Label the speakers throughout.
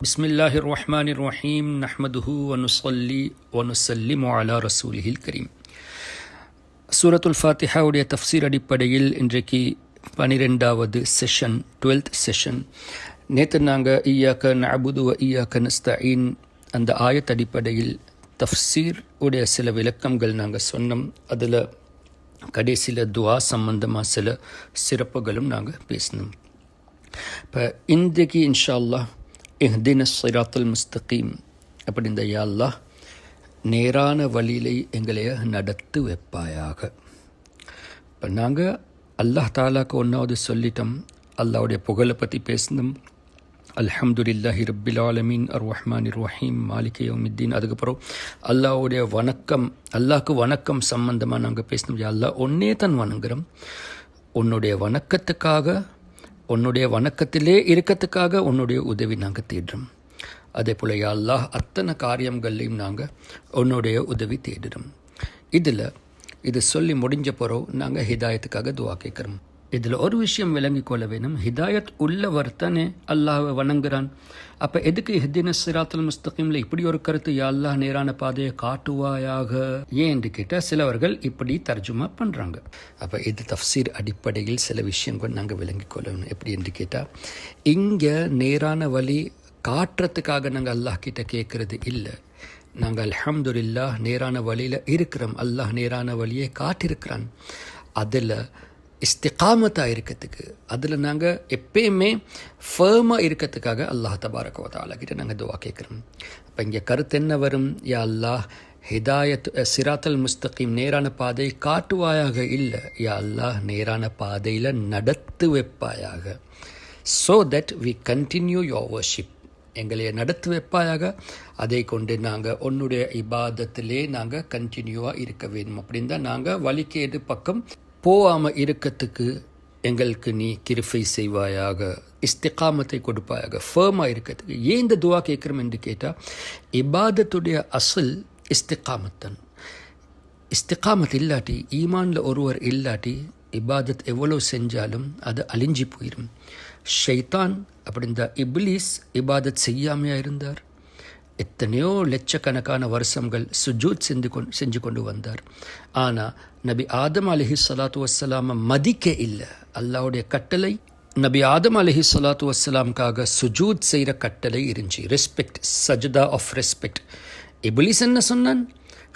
Speaker 1: பிஸ்மில்லாஹி ரஹ்மானிர் ரஹீம் நஹ்மதுஹு வ நுஸல்லி வ நுஸல்லிமு அலா ரசூலிஹில் கரீம். சூரத்துல் ஃபாத்திஹாவுடைய தஃப்சீர் அடிப்படையில் இன்றைக்கு 12வது செஷன், 12th செஷன். நேற்று நாங்கள் இய்யாக நஅபுது வ இய்யாக நஸ்தஈன் அந்த ஆயத் அடிப்படையில் தஃப்சீர் உடைய சில விளக்கங்கள் நாங்கள் சொன்னோம். அதில் கடைசியில் துவா சம்பந்தமாக சில சிறப்புகளும் நாங்கள் பேசினோம். இப்போ இன்றைக்கு இன்ஷா அல்லாஹ் இஹ்தின ஸிராத்தல் முஸ்தகீம் அப்படி இந்த யா அல்லாஹ் நேரான வழியிலே எங்களைய நடத்து வைப்பாயாக. இப்போ நாங்கள் அல்லாஹ் தாலாக்கு ஒன்றாவது சொல்லிட்டோம். அல்லாஹ்வுடைய புகழை பற்றி பேசினோம். அல்ஹம்துலில்லாஹி ரப்பில் ஆலமீன் அர் ரஹ்மானிர் ரஹீம் மாலிகி யௌமித்தீன். அதுக்கப்புறம் அல்லாஹ்வுடைய வணக்கம், அல்லாஹ்க்கு வணக்கம் சம்பந்தமாக நாங்கள் பேசினோம். யா அல்லாஹ் ஒன்னே தான் வணங்குறோம். உன்னுடைய வணக்கத்துக்காக, உன்னுடைய வணக்கத்திலே இருக்கிறதுக்காக உன்னுடைய உதவி நாங்கள் தேடுறோம். அதே போல் யா அல்லாஹ் அத்தனை காரியங்கள்லையும் நாங்கள் உன்னுடைய உதவி தேடுறோம். இது சொல்லி முடிஞ்ச பிறகு நாங்கள் ஹிதாயத்துக்காக துவா கேட்குறோம். இதில் ஒரு விஷயம் விளங்கி கொள்ள வேணும். ஹிதாயத் உள்ளவர் தானே அல்லாஹ்வை வணங்குறான். அப்போ எதுக்கு இஹ்தின ஸிராத்தல் முஸ்தகீமில் இப்படி ஒரு கருத்து, யா அல்லாஹ் நேரான பாதையை காட்டுவாயாக ஏன் என்று கேட்டால் சிலவர்கள் இப்படி தர்ஜுமா பண்ணுறாங்க. அப்போ இது தஃப்சீர் அடிப்படையில் சில விஷயங்கள் நாங்கள் விளங்கி கொள்ளணும். எப்படி என்று கேட்டால், இங்கே நேரான வழி காட்டுறதுக்காக நாங்கள் அல்லாஹ் கிட்ட கேட்குறது இல்லை. நாங்கள் அல்ஹம்துலில்லாஹ் நேரான வழியில் இருக்கிறோம். அல்லாஹ் நேரான வழியை காட்டியிருக்கிறான். அதில் இஸ்திகாமத்தாக இருக்கிறதுக்கு, அதில் நாங்கள் எப்பயுமே ஃபேமாக இருக்கிறதுக்காக அல்லாஹ் தபாரக வ தஆலா கிட்ட நாங்கள் துவா கேட்குறோம். அப்போ இங்கே கருத்து என்ன வரும்? யா அல்லாஹ் ஹிதாயத் சிராத்தல் முஸ்தகீம் நேரான பாதை காட்டுவாயாக இல்லை, யா அல்லாஹ் நேரான பாதையில் நடத்து வைப்பாயாக. So that we continue your worship. எங்களைய நடத்து வைப்பாயாக. அதை கொண்டு நாங்கள் உன்னுடைய இபாதத்திலே நாங்கள் கண்டினியூவாக இருக்க வேணும். அப்படின்னு தான் நாங்கள் வழிகேடு பக்கம் போகாமல் இருக்கிறதுக்கு எங்களுக்கு நீ கிருபை செய்வாயாக, இஸ்திகாமத்தை கொடுப்பாயாக, ஃபேமாக இருக்கிறதுக்கு. ஏன் இந்த துவா கேட்குறோம் என்று கேட்டால், இபாதத்துடைய அசல் இஸ்திகாமத்தன். இஸ்திகாமத் இல்லாட்டி, ஈமானில் ஒருவர் இல்லாட்டி இபாதத் எவ்வளோ செஞ்சாலும் அது அழிஞ்சி போயிடும். ஷைத்தான் அப்படின்ற இப்லீஸ் இபாதத் செய்யாமையாக இருந்தார். எத்தனையோ லட்சக்கணக்கான வருஷங்கள் சுஜூத் செஞ்சு கொண்டு வந்தார். ஆனால் நபி ஆதம் அலைஹிஸ்ஸலாத்து வஸ்ஸலாமை மதிக்க இல்லை. அல்லாஹ்வுடைய கட்டளை நபி ஆதம் அலைஹிஸ்ஸலாத்து வஸ்ஸலாமுக்காக சுஜூத் செய்கிற கட்டளை இருந்துச்சு. ரெஸ்பெக்ட், சஜ்தா ஆஃப் ரெஸ்பெக்ட். இப்லீஸ் என்ன சொன்னான்?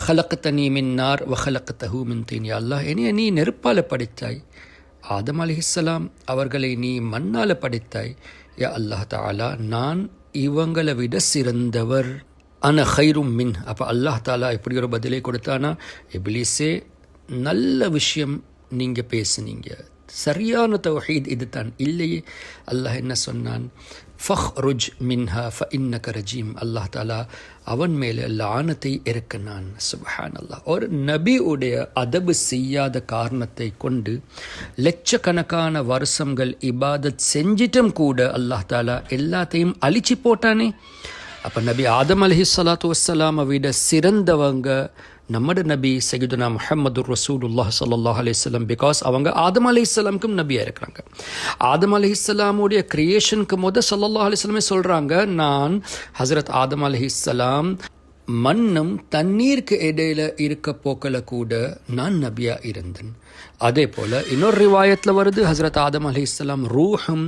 Speaker 1: ஹலக்தனி மின் நார் வ ஹலக்தஹு மின் தீன். யா அல்லாஹ், என்னைய நீ நெருப்பால் படைத்தாய், ஆதம் அலைஹிஸ்ஸலாம் அவர்களை நீ மண்ணால் படைத்தாய். யா அல்லாஹ் தஆலா, நான் இவங்களை விட சிறந்தவர், அன ஹைரும் மின். அப்போ அல்லாஹ் தாலா இப்படி ஒரு பதிலை கொடுத்தானா, இப்லீஸே நல்ல விஷயம் நீங்கள் பேசுனீங்க, சரியான தௌஹீத் இது தான். இல்லையே, அல்லாஹ் என்ன சொன்னான்? ஃபஹ்ருஜ் மின்ஹா ஃபஇன்னக ரஜீம். அல்லாஹ் தாலா அவன் மேலே லானத்தை இறக்கினான். சுப்ஹான் அல்லாஹ். ஒரு நபியுடைய அதபு செய்யாத காரணத்தை கொண்டு லட்சக்கணக்கான வருஷங்கள் இபாதத் செஞ்சிட்டும் கூட அல்லாஹ் தாலா எல்லாத்தையும் அழிச்சு போட்டானே. அப்போ நபி ஆதம் அலைஹிஸ்ஸலாத்து வஸ்ஸலாமை விட சிறந்தவங்க நம்மட நபி சையதுனா முஹம்மது ரசூலுல்லாஹ் ஸல்லல்லாஹு அலைஹி வஸல்லம். பிகாஸ் அவங்க ஆதம் அலைஹிஸ்ஸலாமுக்கும் நபியாக இருக்கிறாங்க. ஆதம் அலைஹிஸ்ஸலாமுடைய கிரியேஷனுக்கு ஸல்லல்லாஹு அலைஹி வஸல்லம் சொல்கிறாங்க, நான் ஹஸரத் ஆதம் அலைஹிஸ்ஸலாம் மண்ணும் தண்ணீருக்கு இடையில இருக்க போக்கல கூட நான் நபியாக இருந்தேன். அதே போல் இன்னொரு ரிவாயத்தில் வருது, ஹஸரத் ஆதம் அலைஹிஸ்ஸலாம் ரூஹும்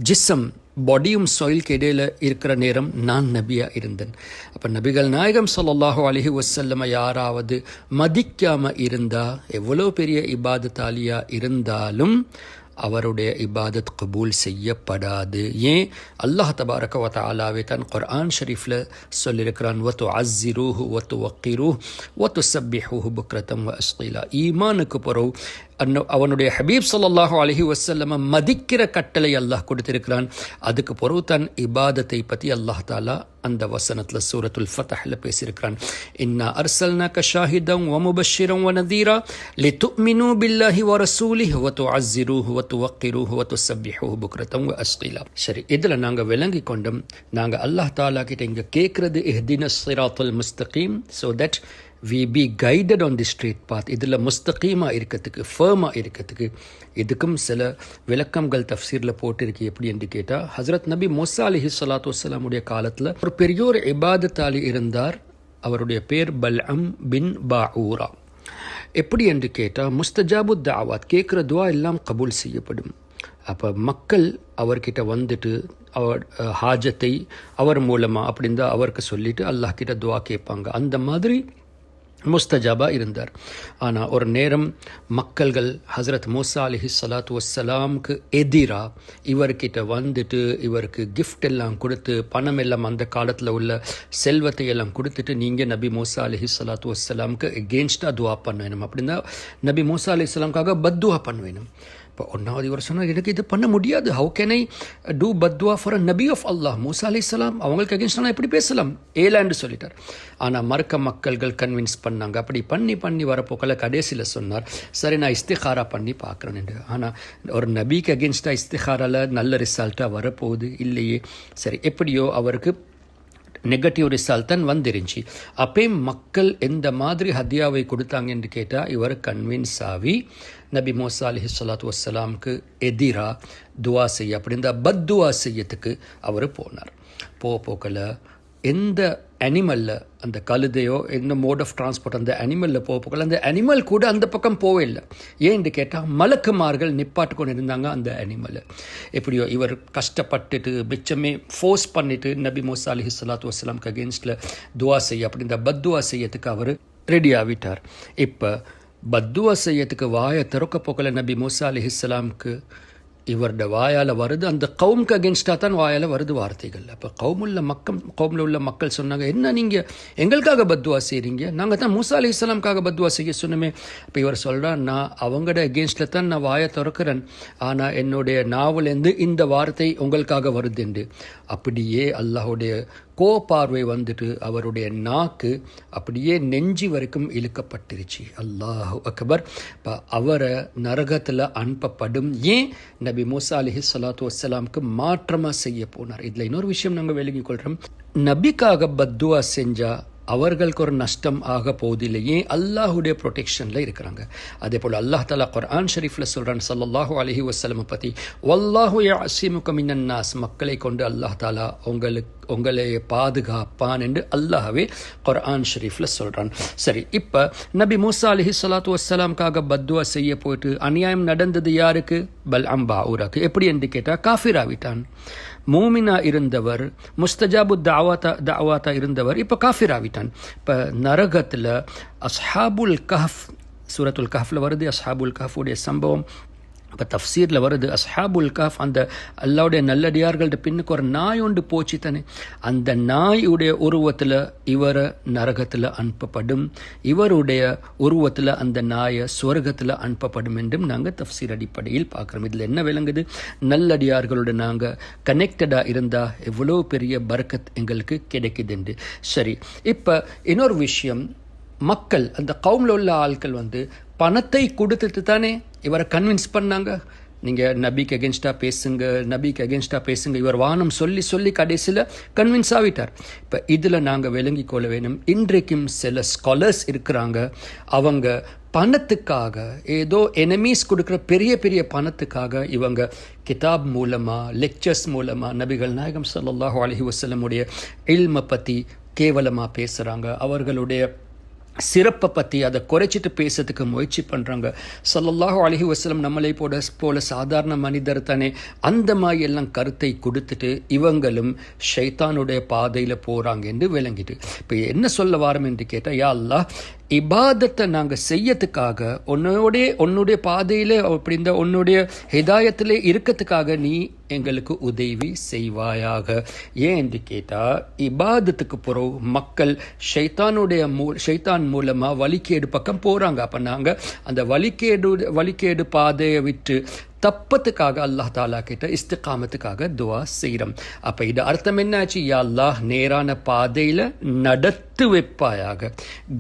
Speaker 1: ஜிஸ்ம் பாடியும் சாயிலுக்கு இடையில் இருக்கிற நேரம் நான் நபியாக இருந்தேன். அப்போ நபிகள் நாயகம் ஸல்லல்லாஹு அலைஹி வஸல்லம் யாராவது மதிக்காமல் இருந்தால், எவ்வளோ பெரிய இபாதத்தாலியாக இருந்தாலும் அவருடைய இபாதத் கபூல் செய்யப்படாது. ஏன்? அல்லாஹ் தபாரக வ தஆலாவே தான் குர்ஆன் ஷரீஃபில் சொல்லியிருக்கிறான், வ துஅஸ்ஸிரூஹு வ துவக்கிரூஹு வ துஸப்பிஹூஹு புக்ரத்தம் வ அஸ்ஸீலா. ஈமானுக்கு பிறகு அவனுடைய ஹபீப் ஸல்லல்லாஹு அலைஹி வஸல்லம் மதிக்கிற கட்டளை அல்லாஹ் கொடுத்திருக்கிறான். அதுக்கு பிறகு தான் இபாதத்தை பற்றி அல்லாஹ் தாலா அந்த வசனத்தில் சூரத்துல் ஃபத்ஹில் பேசியிருக்கிறான். இன்னா அர்சல்னாக ஷாஹிதன் வ முபஷ்ஷிரன் வ நதீரா லிதுமினு பில்லாஹி வ ரசூலிஹி வ துஅஸ்ஸிரூஹு வ துவக்கிரூஹு வ துஸப்பிஹூஹு புக்ரத்தம் வ அஸ்ஸீலா. சரி, இதில் நாங்கள் விளங்கி கொண்டோம். நாங்கள் அல்லாஹ் தாலா கிட்ட இங்கே கேட்குறது இஹ்தின ஸிராத்தல் முஸ்தகீம். So that we be guided on the straight path. இதில் முஸ்தகீமாக இருக்கிறதுக்கு, ஃபேமாக இருக்கிறதுக்கு இதுக்கும் சில விளக்கங்கள் தஃப்சீரில் போட்டிருக்கு. எப்படி என்று கேட்டால், ஹசரத் நபி மூசா அலைஹிஸ்ஸலாத்து வஸ்ஸலாமுடைய காலத்தில் ஒரு பெரியோர் இபாதத்தாலி இருந்தார். அவருடைய பேர் பல்அம் பின் பாஊரா. எப்படி என்று கேட்டால், முஸ்தஜாபு தாவாத், கேட்குற துவா எல்லாம் கபூல் செய்யப்படும். அப்போ மக்கள் அவர்கிட்ட வந்துட்டு அவர் ஹாஜத்தை அவர் மூலமாக அப்படின்னு தான் அவருக்கு சொல்லிட்டு அல்லாஹ் கிட்ட துவா கேட்பாங்க. அந்த மாதிரி முஸ்தஜாபா இருந்தார். ஆனால் ஒரு நேரம் மக்கள்கள் ஹசரத் மூசா அலைஹிஸ்ஸலாத்து வஸ்ஸலாமுக்கு எதிராக இவர்கிட்ட வந்துட்டு இவருக்கு கிஃப்ட் எல்லாம் கொடுத்து, பணம் எல்லாம் அந்த காலத்தில் உள்ள செல்வத்தை எல்லாம் கொடுத்துட்டு, நீங்கள் நபி மூசா அலைஹிஸ்ஸலாத்து வஸ்ஸலாமுக்கு எகென்ஸ்டாக துவா பண்ண வேணும் அப்படின்னா நபி மூசா அலைஹிஸ்ஸலாமுக்காக பத்துவா பண்ண வேணும். இப்போ ஒன்றாவது இவர் சொன்னார், எனக்கு இது பண்ண முடியாது. ஹவு கேன் ஐ டூ பத்வா ஃபார் அ நபி ஆஃப் அல்லாஹ்? மூசா அலைஹிஸ்ஸலாம் அவங்களுக்கு அகேன்ஸ்டாக நான் எப்படி பேசலாம்? ஏலான்னு சொல்லிட்டார். ஆனால் மறுக்க மக்கள்கள் கன்வின்ஸ் பண்ணாங்க. அப்படி பண்ணி வரப்போக்கில் கடைசியில் சொன்னார், சரி நான் இஸ்திகாரா பண்ணி பார்க்குறேன் என்று. ஆனால் ஒரு நபிக்கு அகேன்ஸ்டாக இஸ்திகாராவில் நல்ல ரிசல்ட்டாக வரப்போகுது இல்லையே. சரி, எப்படியோ அவருக்கு நெகட்டிவ் ரிசல்ட் தான் வந்துருந்துச்சு. அப்பயும் மக்கள் எந்த மாதிரி ஹதியாவை கொடுத்தாங்க என்று கேட்டால், இவர் கன்வின்ஸ் ஆகி நபி மூசா அலைஹிஸ்ஸலாத்து வஸ்ஸலாமுக்கு எதிராக துவா செய்ய, அப்படி இந்த பத்துவா செய்யத்துக்கு அவர் போனார். போக்கில் எந்த அனிமலில், அந்த கழுதையோ எந்த மோட் ஆஃப் டிரான்ஸ்போர்ட் அந்த அனிமலில் போகல, அந்த அனிமல் கூட அந்த பக்கம் போவே இல்லை. ஏன்னு கேட்டால், மலக்குமார்கள் நிப்பாட்டு கொண்டு இருந்தாங்க அந்த அனிமலை. எப்படியோ இவர் கஷ்டப்பட்டுட்டு மிச்சமே ஃபோர்ஸ் பண்ணிவிட்டு நபி மூசா அலைஹிஸ்ஸலாத்து வஸ்ஸலாமுக்கு அகேன்ஸ்டில் துவா செய்ய, அப்படி இந்த பத்துவா செய்யறதுக்கு அவர் ரெடி ஆகிட்டார். இப்போ பத்துவா செய்யறதுக்கு வாயை திறக்க போக்கல நபி மூசா அலைஹிஸ்ஸலாமுக்கு இவருடைய வாயால் வருது, அந்த கவுமுக்கு அகேன்ஸ்டாக தான் வாயால் வருது வார்த்தைகள். அப்போ கவுமில் உள்ள மக்கள் சொன்னாங்க, என்ன நீங்கள் எங்களுக்காக பத்துவா செய்கிறீங்க? நாங்கள் தான் மூசா அலைஹிஸ்ஸலாமுக்காக பத்துவா செய்ய சொன்னோமே. அப்போ இவர் சொல்கிறார், நான் அவங்களோட அகேன்ஸ்டில் தான் நான் வாயை திறக்கிறேன், ஆனால் என்னுடைய நாவலேருந்து இந்த வார்த்தை உங்களுக்காக வருது என்று. அப்படியே அல்லாஹுடைய கோபார்வை வந்துட்டு அவருடைய நாக்கு அப்படியே நெஞ்சி வரைக்கும் இழுக்கப்பட்டுருச்சு. அல்லாஹு அக்பர். இப்போ அவரை நரகத்தில் அனுப்பப்படும். ஏன்? நபி மூசா அலைஹிஸ்ஸலாத்து வஸ்ஸலாமுக்கு மாற்றமாக செய்ய போனார். இதில் இன்னொரு விஷயம் நாங்கள் விளங்கிக் கொள்கிறோம். நபிக்காக பத்துவா செஞ்சால் அவர்களுக்கு ஒரு நஷ்டம் ஆக போவதில்லை. ஏன்? அல்லாஹுடைய ப்ரொடெக்ஷனில் இருக்கிறாங்க. அதே போல் அல்லாஹ் தஆலா குர்ஆன் ஷரீஃபில் சொல்கிறான் ஸல்லல்லாஹு அலைஹி வஸல்லம் பற்றி, வல்லாஹு யஅஸிமுக மினன் நாஸ், மக்களை கொண்டு அல்லாஹ் தஆலா உங்களை பாதுகாப்பான் என்று அல்லாஹ்வே குர்ஆன் ஷரீஃபில் சொல்கிறான். சரி, இப்போ நபி மூசா அலைஹிஸ்ஸலாத்து வஸ்ஸலாமுக்காக பத்துவா செய்ய போயிட்டு அநியாயம் நடந்தது யாருக்கு? பல்அம் பாஊராக்கு. எப்படி என்று கேட்டால், காஃபிர் ஆவிட்டான். மூமினா இருந்தவர், முஸ்தஜாபு தாவாத்தா இருந்தவர், இப்போ காஃபிர் ஆவிட்டான். இப்போ நரகத்தில் அஸ்ஹாபுல் கஹஃப், சூரத்துல் கஹஃப்ல வருது அஸ்ஹாபுல் கஹஃபுடைய சம்பவம். இப்போ தஃப்சீரில் வருது, அஸ்ஹாபுல் கஹஃப் அந்த அல்லாவுடைய நல்லடியார்கள்ட்ட பின்னுக்கு ஒரு நாய் ஒன்று போச்சு தானே, அந்த நாயுடைய உருவத்தில் இவர் நரகத்தில் அனுப்பப்படும், இவருடைய உருவத்தில் அந்த நாயை சுவர்க்கத்தில் அனுப்பப்படும் என்றும் நாங்கள் தஃப்சீர் அடிப்படையில் பார்க்குறோம். இதில் என்ன விளங்குது? நல்லடியார்களோட நாங்கள் கனெக்டடாக இருந்தால் எவ்வளோ பெரிய பரக்கத் எங்களுக்கு கிடைக்குதுண்டு. சரி, இப்போ இன்னொரு விஷயம், மக்கள் அந்த கவுமில் உள்ள ஆட்கள் பணத்தை கொடுத்துட்டு தானே இவரை கன்வின்ஸ் பண்ணாங்க. நீங்கள் நபிக்கு அகேன்ஸ்டாக பேசுங்க, இவர் வானம் சொல்லி கடைசியில் கன்வின்ஸ் ஆகிட்டார். இப்போ இதில் நாங்கள் விளங்கி கொள்ள வேணும், இன்றைக்கும் சில ஸ்காலர்ஸ் இருக்கிறாங்க, அவங்க பணத்துக்காக, ஏதோ எனிமீஸ் கொடுக்குற பெரிய பணத்துக்காக இவங்க கிதாப் மூலமாக, லெக்சர்ஸ் மூலமாக நபிகள் நாயகம் ஸல்லல்லாஹு அலைஹி வஸல்லமுடைய இல்மை பற்றி கேவலமாக பேசுகிறாங்க. அவர்களுடைய சிறப்பை பற்றி அதை குறைச்சிட்டு பேசுறதுக்கு முயற்சி பண்ணுறாங்க. ஸல்லல்லாஹு அலைஹி வஸல்லம் நம்மளை போல சாதாரண மனிதர் தானே, அந்த மாதிரி எல்லாம் கருத்தை கொடுத்துட்டு இவங்களும் ஷைத்தானுடைய பாதையில் போகிறாங்க என்று விளங்கிட்டு. இப்போ என்ன சொல்ல வாரம் என்று கேட்டால், யா அல்லாஹ், இபாதத்தை நாங்கள் செய்யறதுக்காக உன்னுடைய பாதையில் அப்படி இந்த உன்னுடைய ஹிதாயத்திலே இருக்கிறதுக்காக நீ எங்களுக்கு உதவி செய்வாயாக. ஏன் என்று கேட்டால், இபாதத்துக்கு பிறகு மக்கள் ஷைத்தான் மூலமாக வழிகேடு பக்கம் போகிறாங்க. அப்போ நாங்கள் அந்த வழிகேடு பாதையை விட்டு தப்பத்துக்காக அல்லாஹ் தாலா கிட்ட இஸ்திகாமத்துக்காக துவா செய்கிறோம். அப்போ இது அர்த்தம் என்னாச்சு? யா அல்லாஹ், நேரான பாதையில் நடத்து வைப்பாயாக,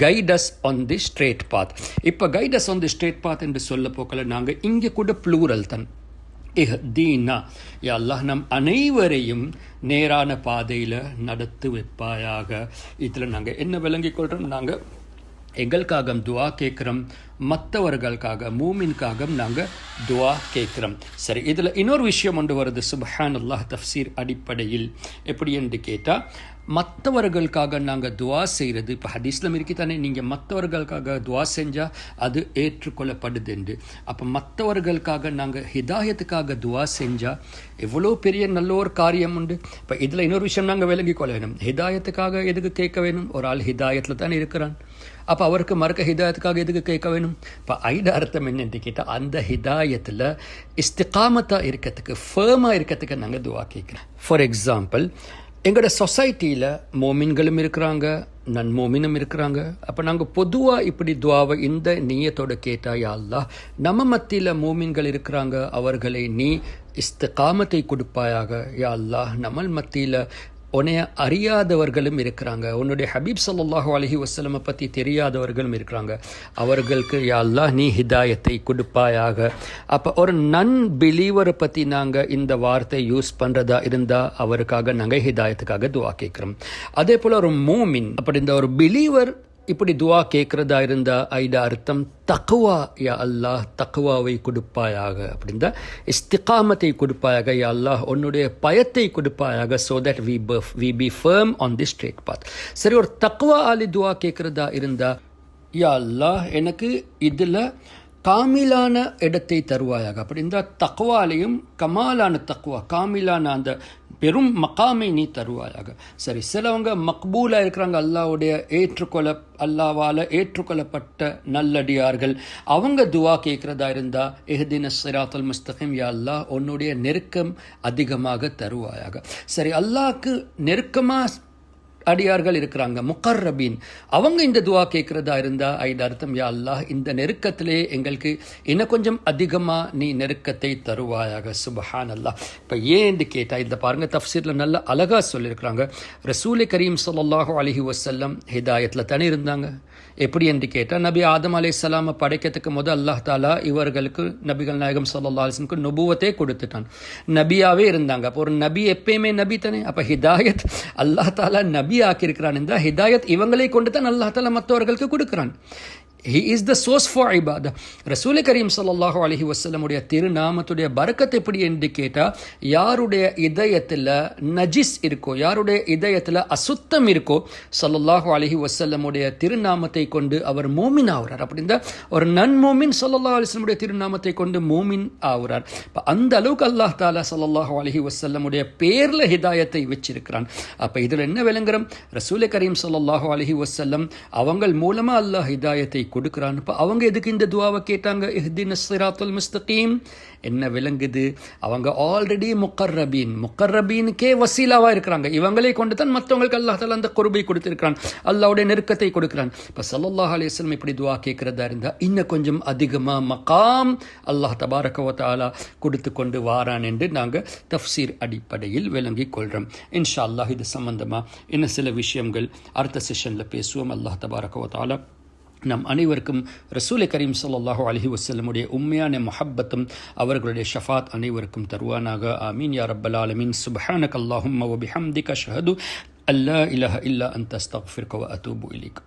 Speaker 1: கைடஸ் ஆன் தி ஸ்ட்ரெயிட் பாத். இப்போ கைடஸ் ஆன் தி ஸ்ட்ரெயிட் பாத் என்று சொல்ல போக்கல நாங்கள் இங்கே கூட ப்ளூரல் தான், இஹ்தீனா, யா அல்லாஹ் நம் அனைவரையும் நேரான பாதையில் நடத்து வைப்பாயாக. இதில் நாங்கள் என்ன விளங்கிக் கொள்கிறோம்? நாங்கள் எங்களுக்காக துவா கேட்குறோம், மற்றவர்களுக்காக மூமின்காக நாங்கள் துவா கேட்குறோம். சரி, இதில் இன்னொரு விஷயம் ஒன்று வருது சுப்ஹானல்லாஹ் தஃப்சீர் அடிப்படையில். எப்படி என்று கேட்டால், மற்றவர்களுக்காக நாங்கள் துவா செய்கிறது, இப்போ ஹதீஸ்லம் இருக்கி தானே, நீங்கள் மற்றவர்களுக்காக துவா செஞ்சால் அது ஏற்றுக்கொள்ளப்படுது என்று. அப்போ மற்றவர்களுக்காக நாங்கள் ஹிதாயத்துக்காக துவா செஞ்சால் எவ்வளோ பெரிய நல்ல ஒரு காரியம் உண்டு. இப்போ இதில் இன்னொரு விஷயம் நாங்கள் விளங்கி கொள்ள வேணும். ஹிதாயத்துக்காக எதுக்கு கேட்க வேணும்? ஒரு ஆள் ஹிதாயத்தில் தானே இருக்கிறான், அப்போ அவருக்கு மறுக்க ஹிதாயத்துக்காக எதுக்கு கேட்க வேணும்? இப்போ ஐட அர்த்தம் என்னன்னு கேட்டால், அந்த ஹிதாயத்தில் இஸ்திகாமத்தாக இருக்கிறதுக்கு, ஃபேமாக இருக்கிறதுக்கு நாங்கள் துவா கேட்குறோம். ஃபார் எக்ஸாம்பிள், எங்களோட சொசைட்டியில் மோமின்களும் இருக்கிறாங்க, நன்மோமினும் இருக்கிறாங்க. அப்போ நாங்கள் பொதுவாக இப்படி துவாவை இந்த நீயத்தோடு கேட்டால், யா அல்லாஹ் நம்ம மத்தியில் மோமின்கள் இருக்கிறாங்க, அவர்களை நீ இஸ்திகாமத்தை கொடுப்பாயாக. யா அல்லாஹ் நம்ம மத்தியில் உன்னைய அறியாதவர்களும் இருக்கிறாங்க, உன்னுடைய ஹபீப் ஸல்லல்லாஹு அலைஹி வஸல்லம் பற்றி தெரியாதவர்களும் இருக்கிறாங்க, அவர்களுக்கு யா அல்லாஹ் நீ ஹிதாயத்தை கொடுப்பாயாக. அப்போ ஒரு நன் பிலீவரை பற்றி நாங்கள் இந்த வார்த்தை யூஸ் பண்ணுறதா இருந்தால் அவருக்காக நாங்கள் ஹிதாயத்துக்காக துவா கேட்குறோம். அதே போல் ஒரு மூமின், அப்படி இந்த ஒரு பிலீவர் இப்படி துவா கேட்குறதா இருந்தால் ஐட அர்த்தம் தக்வா, யா அல்லாஹ் தக்வாவை கொடுப்பாயாக, அப்படின்னா இஸ்திகாமத்தை கொடுப்பாயாக, யா அல்லாஹ் உன்னுடைய பயத்தை கொடுப்பாயாக, so that we be firm on this straight path. சரி, ஒரு தக்வா ஆலி துவா கேட்குறதா இருந்தால், யா அல்லாஹ் எனக்கு இதில் காமிலான இடத்தை தருவாயாக, அப்படின்னா தக்வாலையும் கமாலான தக்வா, காமிலான அந்த பெரும் மகாமை நீ தருவாயாக. சரி, சிலவங்க மக்பூலாக இருக்கிறாங்க, அல்லாவால் ஏற்றுக்கொள்ளப்பட்ட நல்லடியார்கள், அவங்க துவா கேட்குறதா இருந்தால் இஹ்தின ஸிராத்தல் முஸ்தகீம், யா அல்லாஹ் உன்னுடைய நெருக்கம் அதிகமாக தருவாயாக. சரி, அல்லாஹ்க்கு நெருக்கமாக அடியார்கள் இருக்கிறாங்க, முகர்ரபீன், அவங்க இந்த துவா கேட்குறதா இருந்தால் ஐட அர்த்தம், யா அல்லாஹ் இந்த நெருக்கத்திலே எங்களுக்கு இன்னும் கொஞ்சம் அதிகமாக நீ நெருக்கத்தை தருவாயாக. சுப்ஹானல்லாஹ். இப்போ ஏன்னு கேட்டால், இந்த பாருங்கள் தஃப்சீரில் நல்ல அழகாக சொல்லியிருக்கிறாங்க. ரசூல் கரீம் ஸல்லல்லாஹு அலைஹி வஸல்லம் ஹிதாயத்தில் தானே இருந்தாங்க. எப்படி என்று கேட்டால், நபி ஆதம் அலைஹிஸ்ஸலாமை படைக்கிறதுக்கு முதல் அல்லாஹ் தாலா இவர்களுக்கு நபிகள் நாயகம் ஸல்லல்லாஹு அலைஹி வஸல்லம் நுபுவத்தே கொடுத்துட்டான், நபியாவே இருந்தாங்க. அப்போ ஒரு நபி எப்பயுமே நபி தானே. அப்போ ஹிதாயத் அல்லாஹ் தாலா நபி ஆக்கியிருக்கிறான் என்றால் ஹிதாயத் இவங்களை கொண்டு தான் அல்லாஹ் தாலா மற்றவர்களுக்கு கொடுக்குறான். He is the source for ibadah. ரசூல் கரீம் ஸல்லல்லாஹு அலைஹி வஸல்லமுடைய திருநாமத்துடைய பரக்கத் எப்படி என்று கேட்டால், யாருடைய இதயத்தில் நஜிஸ் இருக்கோ, யாருடைய இதயத்தில் அசுத்தம் இருக்கோ, ஸல்லல்லாஹு அலைஹி வஸல்லமுடைய திருநாமத்தை கொண்டு அவர் மூமின் ஆகிறார். அப்படின்னா ஒரு நன்மூமின் ஸல்லல்லாஹு அலைஹி வஸல்லமுடைய திருநாமத்தை கொண்டு மூமின் ஆகிறார். இப்போ அந்த அளவுக்கு அல்லாஹ் தாலா ஸல்லல்லாஹு அலைஹி வஸல்லமுடைய பேரில் ஹிதாயத்தை வச்சிருக்கிறான். அப்போ இதில் என்ன விளங்குறோம்? ரசூல் கரீம் ஸல்லல்லாஹு அலைஹி வஸல்லம் அவங்கள் மூலமாக அல்லாஹ் ஹிதாயத்தை கொடுக்குறான். இப்போ அவங்க எதுக்கு இந்த துவாவை கேட்டாங்க? இஹ்தின ஸிராத்தல் முஸ்தகீம். என்ன விளங்குது? அவங்க ஆல்ரெடி முகர்ரபீனுக்கே வசீலாவாக இருக்கிறாங்க. இவங்களே கொண்டு தான் மற்றவங்களுக்கு அல்லாஹ் தாலா அந்த குர்பை கொடுத்திருக்கிறான், அல்லாஹ்வுடைய நெருக்கத்தை கொடுக்கிறான். இப்போ ஸல்லல்லாஹு அலைஹி வஸல்லம் இப்படி துவா கேட்கிறதா இருந்தால் இன்னும் கொஞ்சம் அதிகமாக மகாம் அல்லாஹ் தபாரக வ தஆலா கொடுத்து கொண்டு வாரான் என்று நாங்கள் தஃப்சீர் அடிப்படையில் விளங்கிக் கொள்கிறோம். இன்ஷா அல்லாஹ் இது சம்பந்தமாக இன்னும் சில விஷயங்கள் அடுத்த செஷனில் பேசுவோம். அல்லாஹ் தபாரக வ தஆலா நம் அனைவருக்கும் ரசூல் கரீம் ஸல்லல்லாஹு அலைஹி வஸல்லமுடைய உண்மையான முஹப்பத்தும் அவர்களுடைய ஷஃபாத் அனைவருக்கும் தருவானாக. ஆமீன் யா ரப்பல் ஆலமீன். சுப்ஹானக அல்லாஹும்ம வ பிஹம்திக அஷ்ஹது அல்லா இலாஹ இல்லா அன்த அஸ்தக்ஃபிருக வ அதூபு இலைக்.